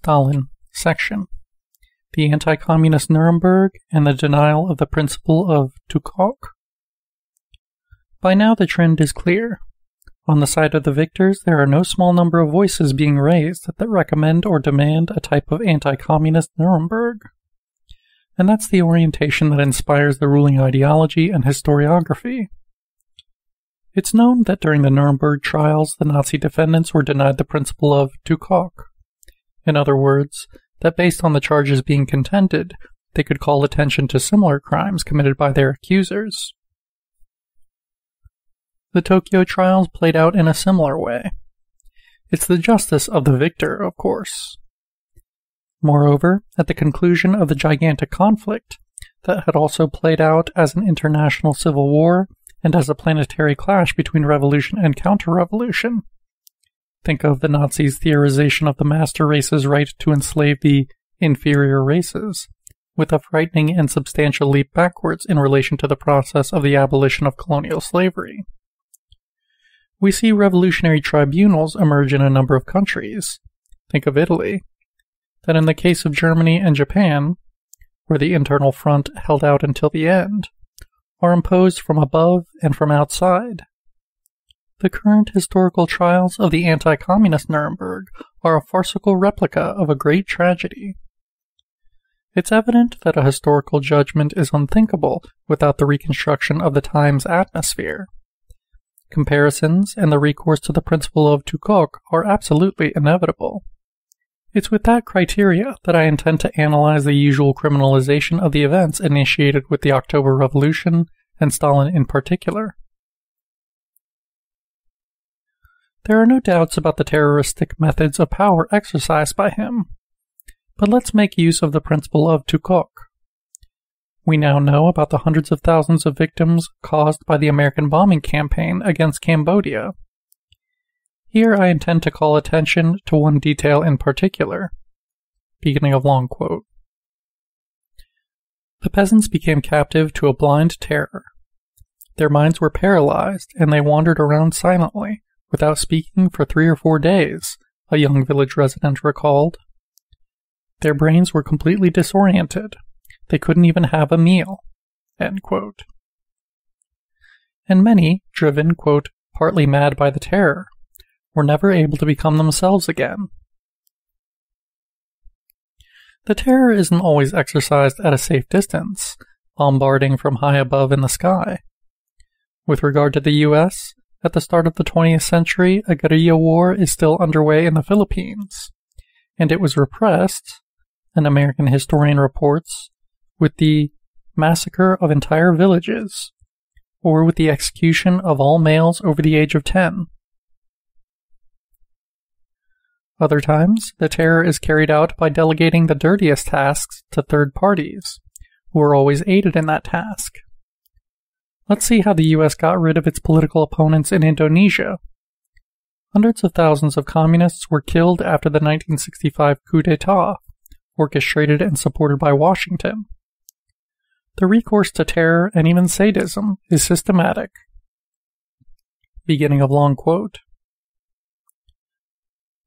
Stalin section, the anti-communist Nuremberg, and the denial of the principle of Tukok. By now the trend is clear. On the side of the victors, there are no small number of voices being raised that recommend or demand a type of anti-communist Nuremberg. And that's the orientation that inspires the ruling ideology and historiography. It's known that during the Nuremberg trials, the Nazi defendants were denied the principle of Tukok. In other words, that based on the charges being contended, they could call attention to similar crimes committed by their accusers. The Tokyo trials played out in a similar way. It's the justice of the victor, of course. Moreover, at the conclusion of the gigantic conflict that had also played out as an international civil war and as a planetary clash between revolution and counter-revolution, think of the Nazis' theorization of the master race's right to enslave the inferior races, with a frightening and substantial leap backwards in relation to the process of the abolition of colonial slavery. We see revolutionary tribunals emerge in a number of countries. Think of Italy. That in the case of Germany and Japan, where the internal front held out until the end, are imposed from above and from outside. The current historical trials of the anti-communist Nuremberg are a farcical replica of a great tragedy. It's evident that a historical judgment is unthinkable without the reconstruction of the time's atmosphere. Comparisons and the recourse to the principle of Tukok are absolutely inevitable. It's with that criteria that I intend to analyze the usual criminalization of the events initiated with the October Revolution, and Stalin in particular. There are no doubts about the terroristic methods of power exercised by him, but let's make use of the principle of Tukok. We now know about the hundreds of thousands of victims caused by the American bombing campaign against Cambodia. Here I intend to call attention to one detail in particular. Beginning of long quote. The peasants became captive to a blind terror. Their minds were paralyzed, and they wandered around silently, without speaking for 3 or 4 days, a young village resident recalled. Their brains were completely disoriented. They couldn't even have a meal. End quote. And many, driven, quote, partly mad by the terror, were never able to become themselves again. The terror isn't always exercised at a safe distance, bombarding from high above in the sky. With regard to the U.S., at the start of the 20th century, a guerrilla war is still underway in the Philippines, and it was repressed, an American historian reports, with the massacre of entire villages, or with the execution of all males over the age of 10. Other times, the terror is carried out by delegating the dirtiest tasks to third parties, who are always aided in that task. Let's see how the U.S. got rid of its political opponents in Indonesia. Hundreds of thousands of communists were killed after the 1965 coup d'etat, orchestrated and supported by Washington. The recourse to terror and even sadism is systematic. Beginning of long quote.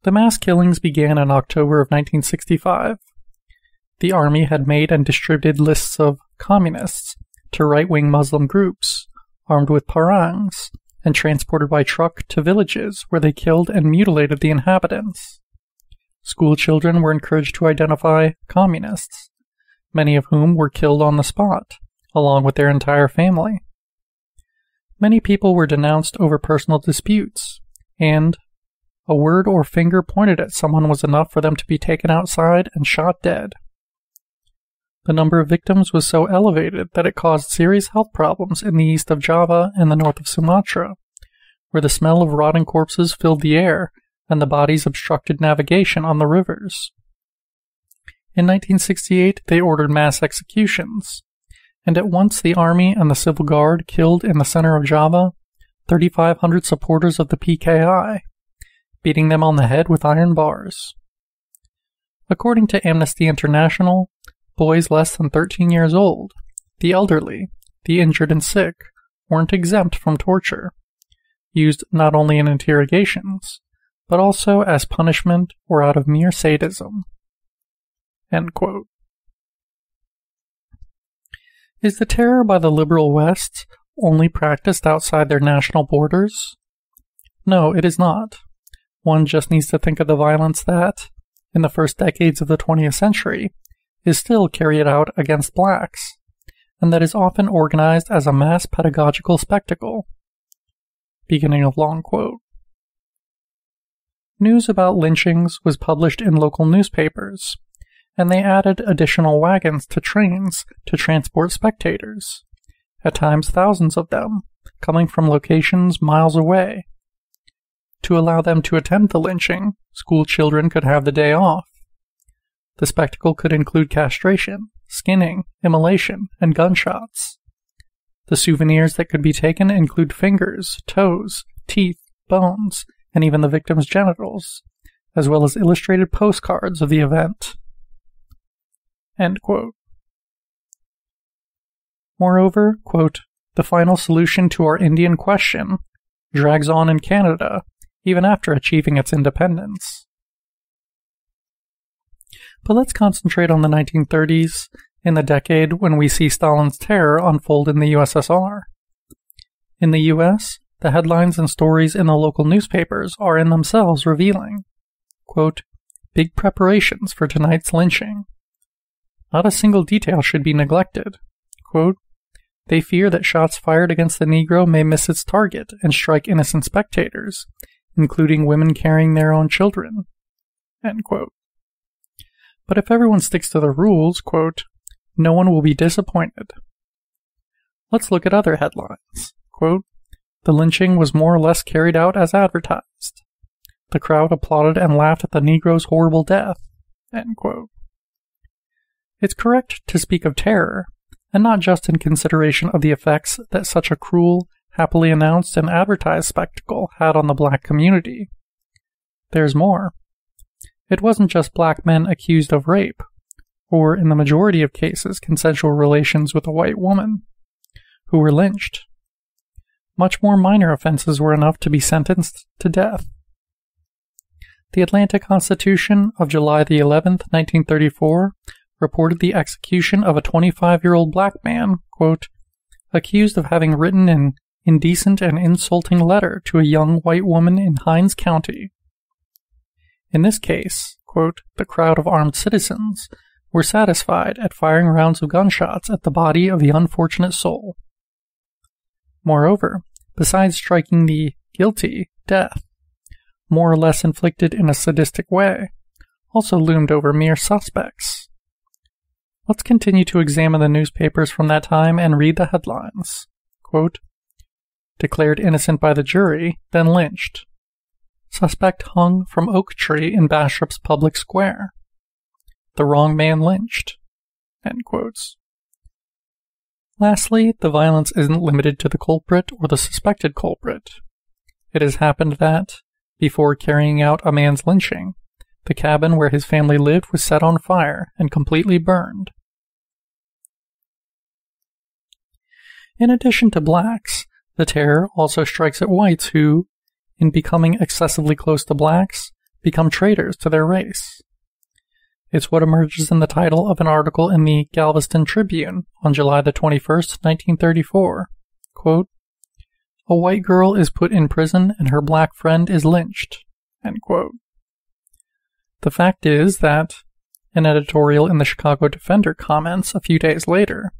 The mass killings began in October of 1965. The army had made and distributed lists of communists to right-wing Muslim groups, armed with parangs, and transported by truck to villages where they killed and mutilated the inhabitants. School children were encouraged to identify communists, many of whom were killed on the spot, along with their entire family. Many people were denounced over personal disputes, and a word or finger pointed at someone was enough for them to be taken outside and shot dead. The number of victims was so elevated that it caused serious health problems in the east of Java and the north of Sumatra, where the smell of rotting corpses filled the air and the bodies obstructed navigation on the rivers. In 1968, they ordered mass executions, and at once the army and the civil guard killed in the center of Java 3,500 supporters of the PKI, beating them on the head with iron bars. According to Amnesty International, boys less than 13 years old, the elderly, the injured and sick, weren't exempt from torture, used not only in interrogations, but also as punishment or out of mere sadism. End quote. Is the terror by the liberal West only practiced outside their national borders? No, it is not. One just needs to think of the violence that, in the first decades of the 20th century, is still carried out against blacks, and that is often organized as a mass pedagogical spectacle. Beginning of long quote. News about lynchings was published in local newspapers, and they added additional wagons to trains to transport spectators, at times thousands of them, coming from locations miles away. To allow them to attend the lynching, school children could have the day off. The spectacle could include castration, skinning, immolation, and gunshots. The souvenirs that could be taken include fingers, toes, teeth, bones, and even the victim's genitals, as well as illustrated postcards of the event. End quote. Moreover, quote, the final solution to our Indian question drags on in Canada even after achieving its independence. But let's concentrate on the 1930s, in the decade when we see Stalin's terror unfold in the USSR. In the US, the headlines and stories in the local newspapers are in themselves revealing. Quote, big preparations for tonight's lynching. Not a single detail should be neglected. Quote, they fear that shots fired against the Negro may miss its target and strike innocent spectators, including women carrying their own children. End quote. But if everyone sticks to the rules, quote, no one will be disappointed. Let's look at other headlines. Quote, the lynching was more or less carried out as advertised. The crowd applauded and laughed at the Negro's horrible death. End quote. It's correct to speak of terror, and not just in consideration of the effects that such a cruel, happily announced and advertised spectacle had on the black community. There's more. It wasn't just black men accused of rape, or in the majority of cases consensual relations with a white woman, who were lynched. Much more minor offenses were enough to be sentenced to death. The Atlanta Constitution of July the 11th, 1934, reported the execution of a 25-year-old black man, quote, accused of having written an indecent and insulting letter to a young white woman in Hinds County. In this case, quote, the crowd of armed citizens were satisfied at firing rounds of gunshots at the body of the unfortunate soul. Moreover, besides striking the guilty death, more or less inflicted in a sadistic way, also loomed over mere suspects. Let's continue to examine the newspapers from that time and read the headlines. Quote, declared innocent by the jury, then lynched. Suspect hung from oak tree in Bashop's public square. The wrong man lynched. End quotes. Lastly, the violence isn't limited to the culprit or the suspected culprit. It has happened that, before carrying out a man's lynching, the cabin where his family lived was set on fire and completely burned. In addition to blacks, the terror also strikes at whites who, in becoming excessively close to blacks, become traitors to their race. It's what emerges in the title of an article in the Galveston Tribune on July the 21st, 1934. Quote, a white girl is put in prison and her black friend is lynched. End quote. The fact is that, an editorial in the Chicago Defender comments a few days later,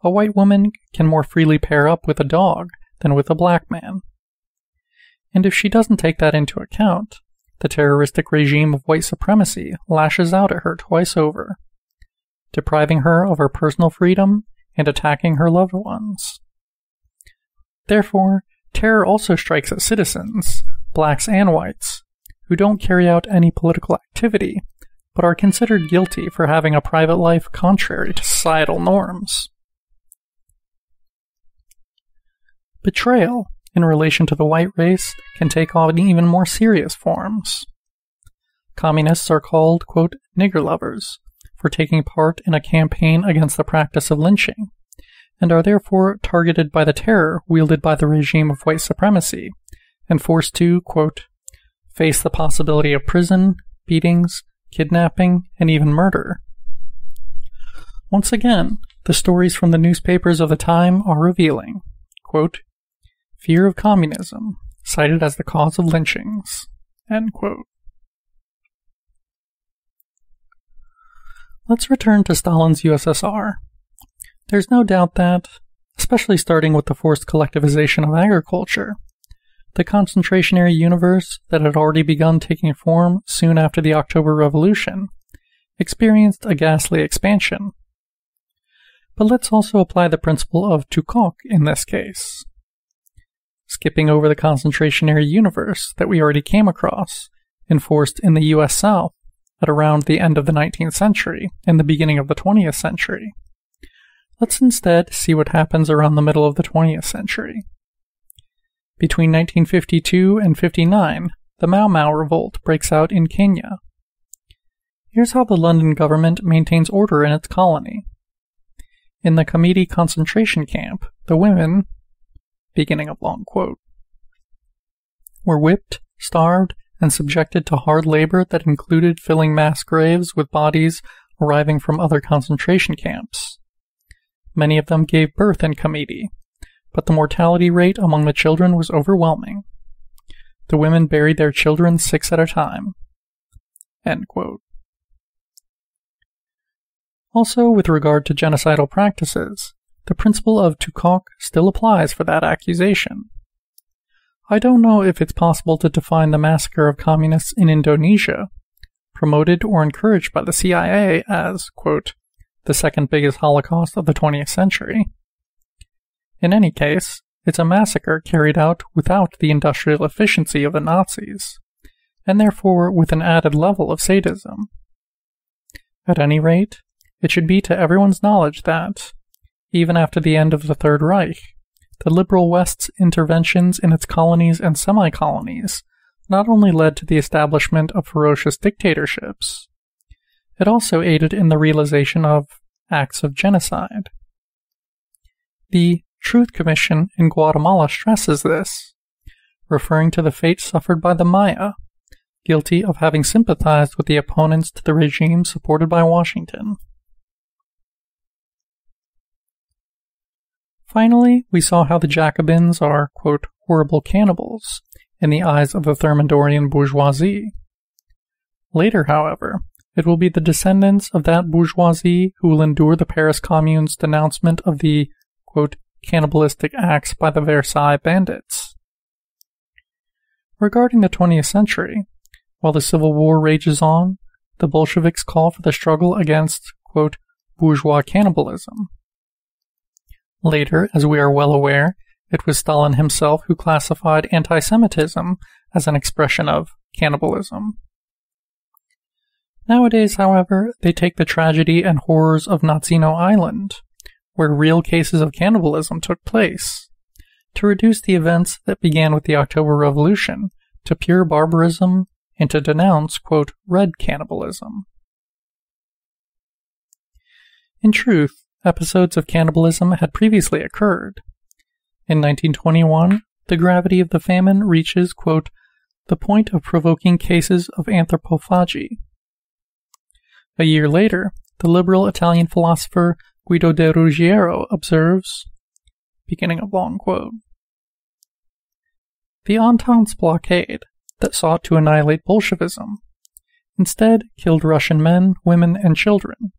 a white woman can more freely pair up with a dog than with a black man. And if she doesn't take that into account, the terroristic regime of white supremacy lashes out at her twice over, depriving her of her personal freedom and attacking her loved ones. Therefore, terror also strikes at citizens, blacks and whites, who don't carry out any political activity, but are considered guilty for having a private life contrary to societal norms. Betrayal, in relation to the white race, can take on even more serious forms. Communists are called, quote, nigger lovers, for taking part in a campaign against the practice of lynching, and are therefore targeted by the terror wielded by the regime of white supremacy, and forced to, quote, face the possibility of prison, beatings, kidnapping, and even murder, Once again, the stories from the newspapers of the time are revealing. Quote, fear of communism, cited as the cause of lynchings. End quote. Let's return to Stalin's USSR. There's no doubt that, especially starting with the forced collectivization of agriculture, the concentrationary universe that had already begun taking form soon after the October Revolution experienced a ghastly expansion. But let's also apply the principle of tout coq in this case. Skipping over the concentrationary universe that we already came across, enforced in the US South at around the end of the 19th century and the beginning of the 20th century. Let's instead see what happens around the middle of the 20th century. Between 1952 and 59, the Mau Mau revolt breaks out in Kenya. Here's how the London government maintains order in its colony. In the Kamiti concentration camp, the women, beginning of long quote, were whipped, starved, and subjected to hard labor that included filling mass graves with bodies arriving from other concentration camps. Many of them gave birth in Kamiti, but the mortality rate among the children was overwhelming. The women buried their children 6 at a time. End quote. Also, with regard to genocidal practices, the principle of tout coq still applies for that accusation. I don't know if it's possible to define the massacre of communists in Indonesia, promoted or encouraged by the CIA, as, quote, the second biggest Holocaust of the 20th century. In any case, it's a massacre carried out without the industrial efficiency of the Nazis, and therefore with an added level of sadism. At any rate, it should be to everyone's knowledge that, even after the end of the Third Reich, the liberal West's interventions in its colonies and semi-colonies not only led to the establishment of ferocious dictatorships, it also aided in the realization of acts of genocide. The Truth Commission in Guatemala stresses this, referring to the fate suffered by the Maya, guilty of having sympathized with the opponents to the regime supported by Washington. Finally, we saw how the Jacobins are, quote, horrible cannibals in the eyes of the Thermidorian bourgeoisie. Later, however, it will be the descendants of that bourgeoisie who will endure the Paris Commune's denouncement of the, quote, cannibalistic acts by the Versailles bandits. Regarding the 20th century, while the Civil War rages on, the Bolsheviks call for the struggle against, quote, bourgeois cannibalism. Later, as we are well aware, it was Stalin himself who classified anti-Semitism as an expression of cannibalism. Nowadays, however, they take the tragedy and horrors of Nazino Island, where real cases of cannibalism took place, to reduce the events that began with the October Revolution to pure barbarism and to denounce, quote, red cannibalism. In truth, episodes of cannibalism had previously occurred. In 1921, the gravity of the famine reaches, quote, the point of provoking cases of anthropophagy. A year later, the liberal Italian philosopher Guido de Ruggiero observes, beginning of long quote, the Entente's blockade that sought to annihilate Bolshevism instead killed Russian men, women, and children.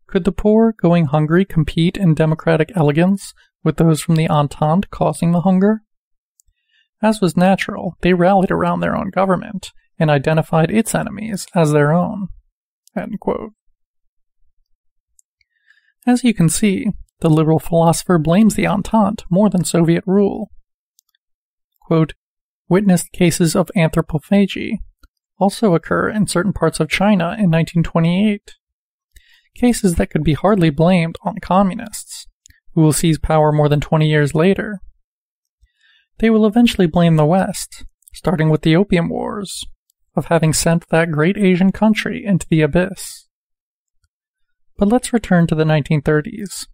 Could the poor going hungry compete in democratic elegance with those from the Entente causing the hunger? As was natural, they rallied around their own government and identified its enemies as their own. End quote. As you can see, the liberal philosopher blames the Entente more than Soviet rule. Quote, witnessed cases of anthropophagy also occur in certain parts of China in 1928. Cases that could be hardly blamed on communists, who will seize power more than 20 years later. They will eventually blame the West, starting with the Opium Wars, of having sent that great Asian country into the abyss. But let's return to the 1930s,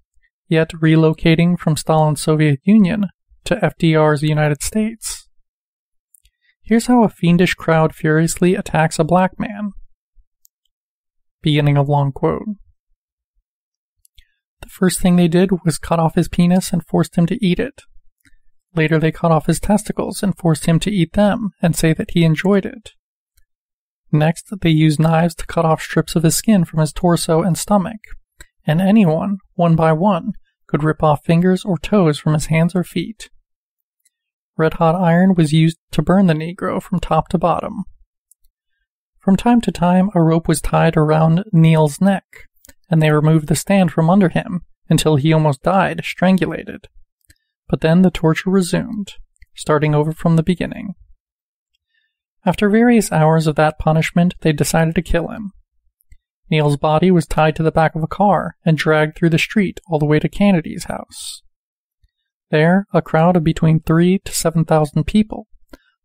yet relocating from Stalin's Soviet Union to FDR's United States. Here's how a fiendish crowd furiously attacks a black man. Beginning of long quote. First thing they did was cut off his penis and forced him to eat it. Later they cut off his testicles and forced him to eat them and say that he enjoyed it. Next, they used knives to cut off strips of his skin from his torso and stomach, and anyone, one by one, could rip off fingers or toes from his hands or feet. Red-hot iron was used to burn the Negro from top to bottom. From time to time, a rope was tied around Neil's neck, and they removed the stand from under him until he almost died strangulated. But then the torture resumed, starting over from the beginning. After various hours of that punishment, they decided to kill him. Neil's body was tied to the back of a car and dragged through the street all the way to Kennedy's house. There, a crowd of between 3,000 to 7,000 people,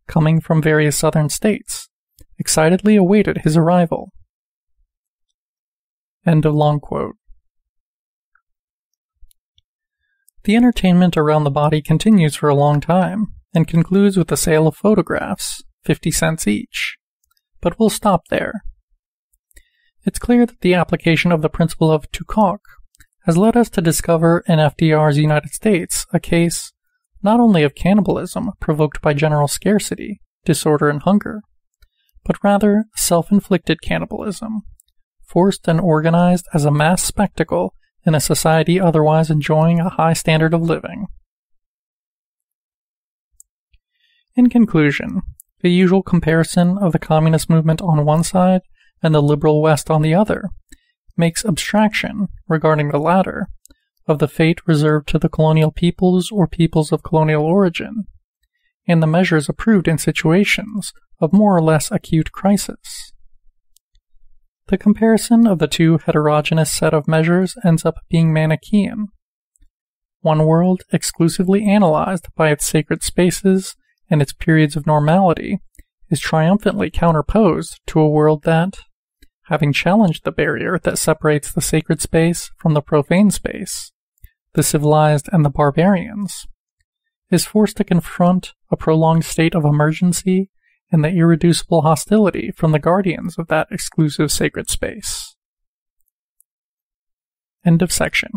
coming from various southern states, excitedly awaited his arrival. End of long quote. The entertainment around the body continues for a long time, and concludes with the sale of photographs, 50 cents each. But we'll stop there. It's clear that the application of the principle of tout coq has led us to discover in FDR's United States a case not only of cannibalism provoked by general scarcity, disorder, and hunger, but rather self-inflicted cannibalism, forced and organized as a mass spectacle in a society otherwise enjoying a high standard of living. In conclusion, the usual comparison of the communist movement on one side and the liberal West on the other makes abstraction, regarding the latter, of the fate reserved to the colonial peoples or peoples of colonial origin, and the measures approved in situations of more or less acute crisis. The comparison of the two heterogeneous set of measures ends up being Manichaean. One world, exclusively analyzed by its sacred spaces and its periods of normality, is triumphantly counterposed to a world that, having challenged the barrier that separates the sacred space from the profane space, the civilized and the barbarians, is forced to confront a prolonged state of emergency and the irreducible hostility from the guardians of that exclusive sacred space. End of section.